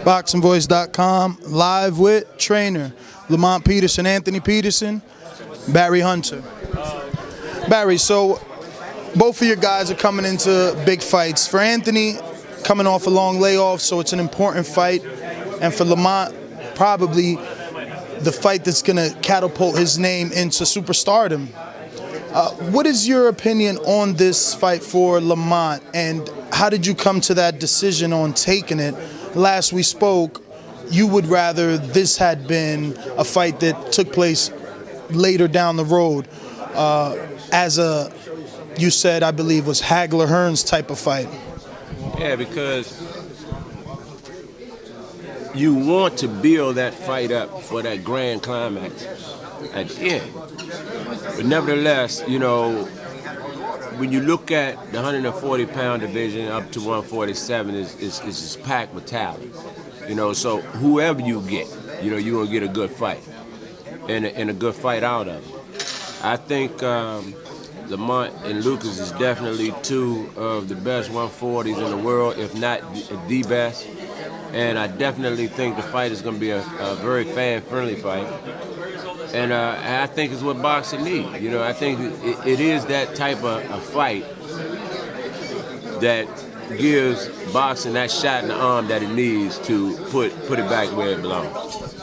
BoxingVoice.com, live with trainer Lamont Peterson, Anthony Peterson, Barry Hunter. Barry, so both of your guys are coming into big fights. For Anthony, coming off a long layoff, so it's an important fight. And for Lamont, probably the fight that's going to catapult his name into superstardom. What is your opinion on this fight for Lamont, and how did you come to that decision on taking it? Last we spoke, you would rather this had been a fight that took place later down the road as a, you said, I believe, was Hagler-Hearns type of fight. Yeah, because you want to build that fight up for that grand climax at the end. But nevertheless, you know, when you look at the 140-pound division up to 147, is just packed with talent. You know, so whoever you get, you know, you're going to get a good fight and a good fight out of it. I think Lamont and Lucas is definitely two of the best 140s in the world, if not the best. And I definitely think the fight is going to be a very fan-friendly fight. And I think it's what boxing needs. You know, I think it is that type of fight that gives boxing that shot in the arm that it needs to put it back where it belongs.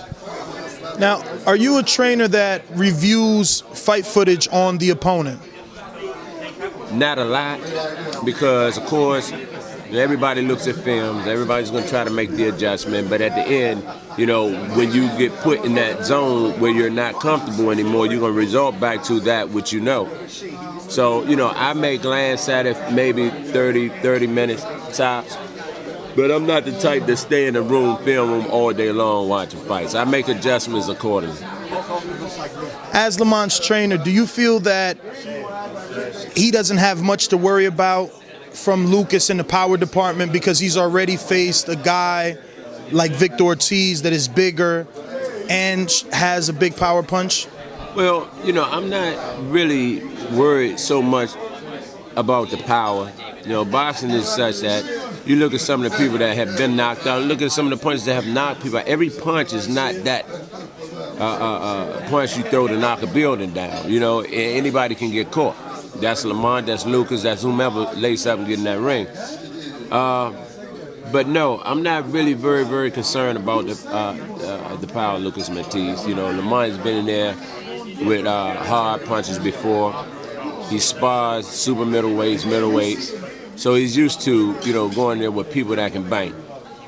Now, are you a trainer that reviews fight footage on the opponent? Not a lot, because, of course, everybody looks at films. Everybody's going to try to make the adjustment. But at the end, you know, when you get put in that zone where you're not comfortable anymore, you're going to resort back to that which you know. So, you know, I may glance at it maybe 30 minutes tops. But I'm not the type to stay in the film room all day long watching fights. I make adjustments accordingly. As Lamont's trainer, do you feel that he doesn't have much to worry about from Lucas in the power department because he's already faced a guy like Victor Ortiz that is bigger and has a big power punch? Well, you know, I'm not really worried so much about the power. You know, boxing is such that you look at some of the people that have been knocked out, look at some of the punches that have knocked people out. Every punch is not that punch you throw to knock a building down. You know, anybody can get caught. That's Lamont, that's Lucas, that's whomever lace up and get in that ring. But no, I'm not really very, very concerned about the power of Lucas Matthysse. You know, Lamont's been in there with hard punches before. He spars super middleweights. So he's used to, you know, going there with people that can bang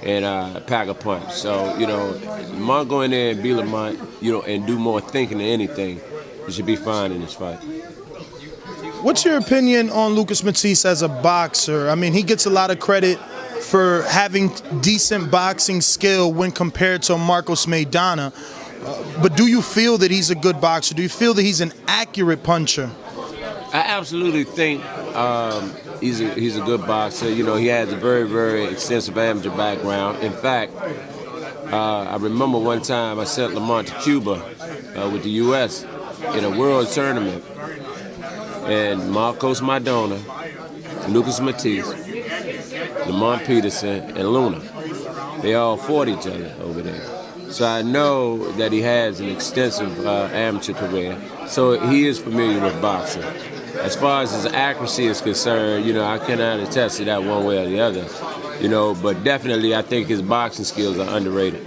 and pack a punch. So, you know, Lamont go in there and be Lamont, you know, and do more thinking than anything. He should be fine in this fight. What's your opinion on Lucas Matthysse as a boxer? I mean, he gets a lot of credit for having decent boxing skill when compared to Marcos Maidana. But do you feel that he's a good boxer? Do you feel that he's an accurate puncher? I absolutely think he's a good boxer. You know, he has a very, very extensive amateur background. In fact, I remember one time I sent Lamont to Cuba with the U.S. in a world tournament. And Marcos Maidana, Lucas Matthysse, Lamont Peterson, and Luna, they all fought each other over there. So I know that he has an extensive amateur career. So he is familiar with boxing. As far as his accuracy is concerned, you know, I cannot attest to that one way or the other. You know, but definitely I think his boxing skills are underrated.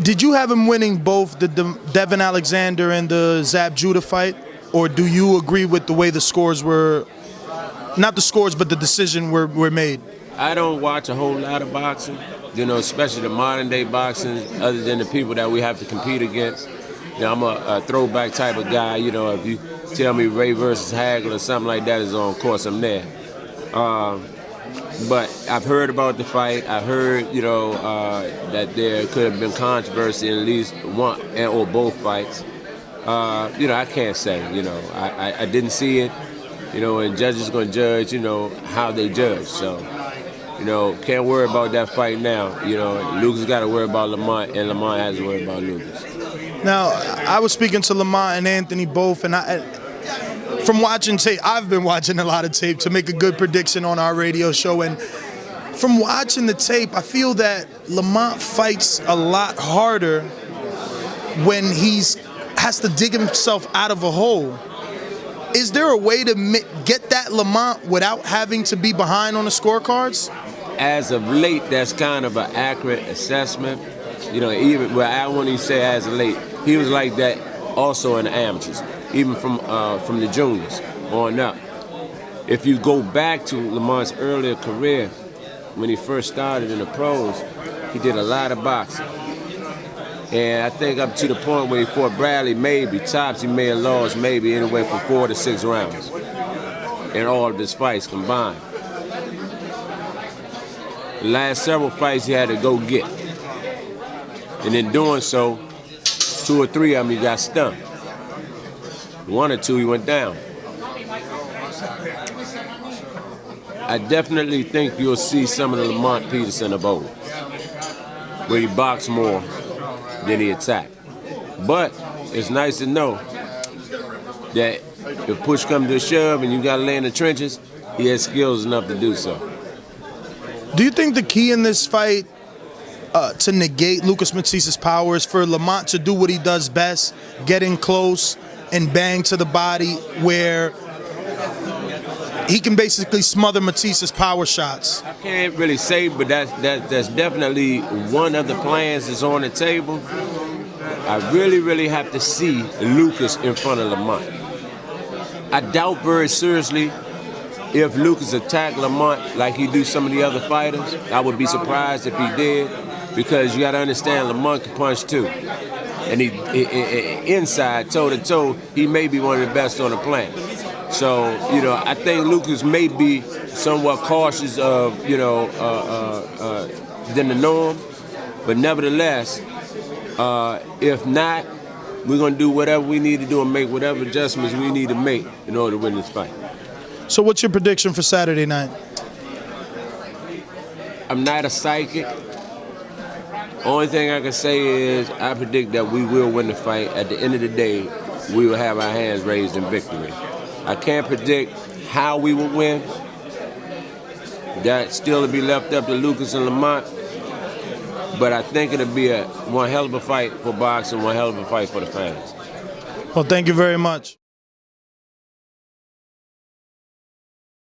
Did you have him winning both the Devin Alexander and the Zab Judah fight? Or do you agree with the way the scores were, not the scores, but the decision were made? I don't watch a whole lot of boxing, you know, especially the modern day boxing, other than the people that we have to compete against. You know, I'm a throwback type of guy. You know, if you tell me Ray versus Hagler or something like that is on, of course I'm there. But I've heard about the fight. I heard, you know, that there could have been controversy in at least one or both fights. You know, I can't say, you know, I didn't see it, you know, and judges are going to judge, you know, how they judge. So, you know, can't worry about that fight now. You know, Lucas got to worry about Lamont, and Lamont has to worry about Lucas. Now, I was speaking to Lamont and Anthony both, and from watching tape, I've been watching a lot of tape to make a good prediction on our radio show, and from watching the tape, I feel that Lamont fights a lot harder when has to dig himself out of a hole. Is there a way to get that Lamont without having to be behind on the scorecards? As of late, that's kind of an accurate assessment. You know, even well, I won't even say as of late. He was like that also in the amateurs, even from the juniors on up. If you go back to Lamont's earlier career, when he first started in the pros, he did a lot of boxing. And I think up to the point where he fought Bradley, maybe tops, he may have lost maybe anywhere from 4 to 6 rounds in all of his fights combined. The last several fights he had to go get. And in doing so, 2 or 3 of them he got stunned. 1 or 2 he went down. I definitely think you'll see some of the Lamont Peterson of old, where he boxed more than he attacked. But it's nice to know that if push comes to a shove and you got to lay in the trenches, he has skills enough to do so. Do you think the key in this fight to negate Lucas Matthysse's power is for Lamont to do what he does best, get in close and bang to the body, where he can basically smother Matthyse's power shots? I can't really say, but that's definitely one of the plans that's on the table. I really have to see Lucas in front of Lamont. I doubt very seriously if Lucas attacked Lamont like he do some of the other fighters. I would be surprised if he did, because you got to understand Lamont can punch too. And he inside, toe-to-toe, he may be one of the best on the planet. So, you know, I think Lucas may be somewhat cautious of, than the norm. But nevertheless, if not, we're going to do whatever we need to do and make whatever adjustments we need to make in order to win this fight. So what's your prediction for Saturday night? I'm not a psychic. Only thing I can say is I predict that we will win the fight. At the end of the day, we will have our hands raised in victory. I can't predict how we will win. That's still to be left up to Lucas and Lamont. But I think it'll be one hell of a fight for boxing, one hell of a fight for the fans. Well, thank you very much.